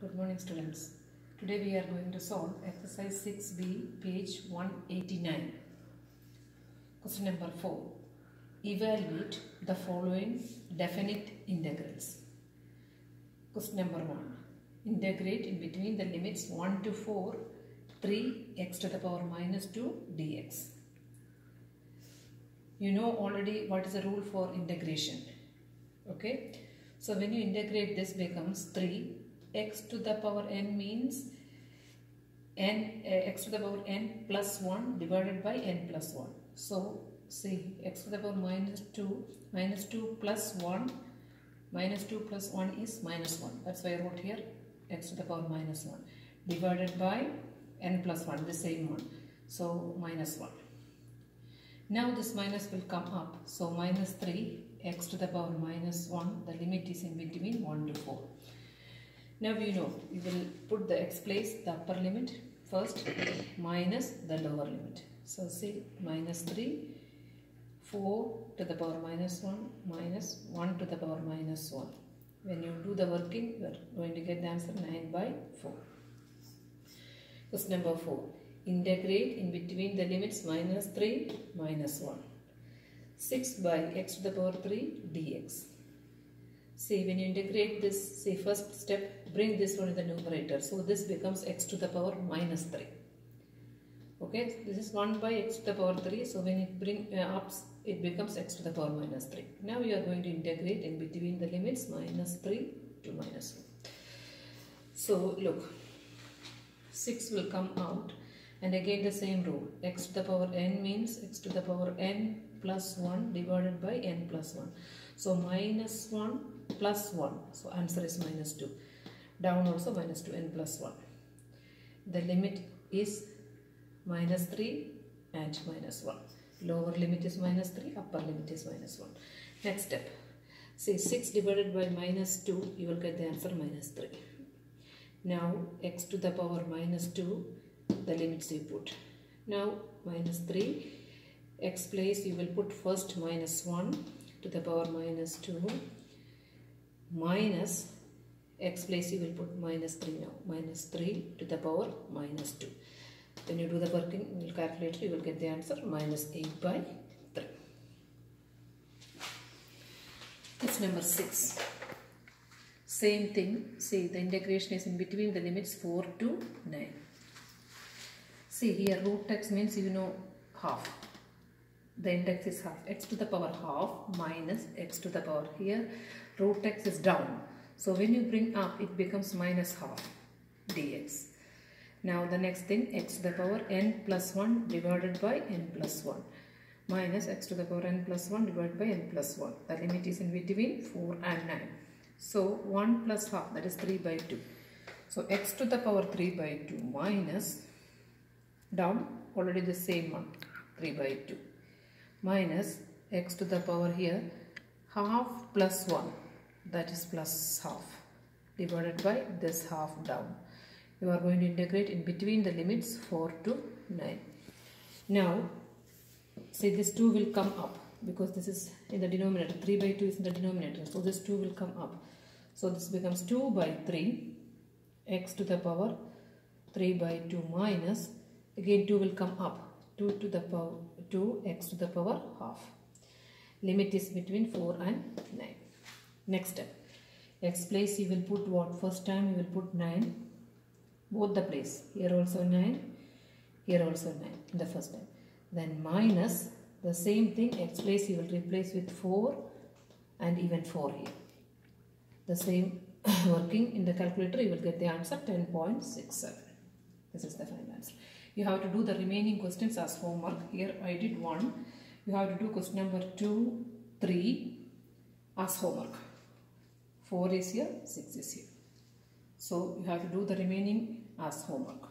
Good morning, students. Today we are going to solve exercise 6b, page 189. Question number 4. Evaluate the following definite integrals. Question number 1. Integrate in between the limits 1 to 4, 3x to the power minus 2 dx. You know already what is the rule for integration. Okay. So when you integrate, this becomes 3. X to the power n means x to the power n plus 1 divided by n plus 1. So see, x to the power minus 2 plus 1, minus 2 plus 1 is minus 1. That's why I wrote here x to the power minus 1 divided by n plus 1, the same one. So minus 1. Now this minus will come up. So minus 3 x to the power minus 1, the limit is in between 1 to 4. Now you know, you will put the x place, the upper limit first, minus the lower limit. So see, minus 3, 4 to the power minus 1, minus 1 to the power minus 1. When you do the working, you are going to get the answer 9 by 4. Question number 4. Integrate in between the limits minus 3, minus 1. 6 by x to the power 3 dx. See, when you integrate this, see, first step, bring this one in the numerator. So this becomes x to the power minus 3. Okay, this is 1 by x to the power 3. So when you bring up, it becomes x to the power minus 3. Now we are going to integrate in between the limits minus 3 to minus 1. So look, 6 will come out. And again the same rule, x to the power n means x to the power n plus 1 divided by n plus 1. So minus 1 plus 1. So answer is minus 2. Down also minus 2, n plus 1. The limit is minus 3 and minus 1. Lower limit is minus 3, upper limit is minus 1. Next step. See, 6 divided by minus 2, you will get the answer minus 3. Now x to the power minus 2, the limits you put. Now minus 3, x place you will put first minus 1 to the power minus 2, minus x place you will put minus 3 now, minus 3 to the power minus 2. When you do the working in your calculator, you will get the answer minus 8 by 3. That's number 6. Same thing, see, the integration is in between the limits 4 to 9. See here, root x means you know half. The index is half. X to the power half minus x to the power, here root x is down. So when you bring up, it becomes minus half dx. Now the next thing, x to the power n plus 1 divided by n plus 1 minus x to the power n plus 1 divided by n plus 1. The limit is in between 4 and 9. So 1 plus half, that is 3 by 2. So x to the power 3 by 2 minus, down already the same one, 3 by 2, minus x to the power here half plus 1, that is plus half, divided by this half down. You are going to integrate in between the limits 4 to 9. Now see, this 2 will come up because this is in the denominator, 3 by 2 is in the denominator, so this 2 will come up. So this becomes 2 by 3 x to the power 3 by 2 minus, again 2 will come up, 2 to the power 2 x to the power half. Limit is between 4 and 9. Next step, x place you will put what? First time you will put 9, both the place, here also 9, here also 9 in the first time. Then minus the same thing, x place you will replace with 4 and even 4 here. The same working in the calculator, you will get the answer 10.67. This is the final answer. You have to do the remaining questions as homework. Here I did 1. You have to do question number 2, 3 as homework. 4 is here, 6 is here. So you have to do the remaining as homework.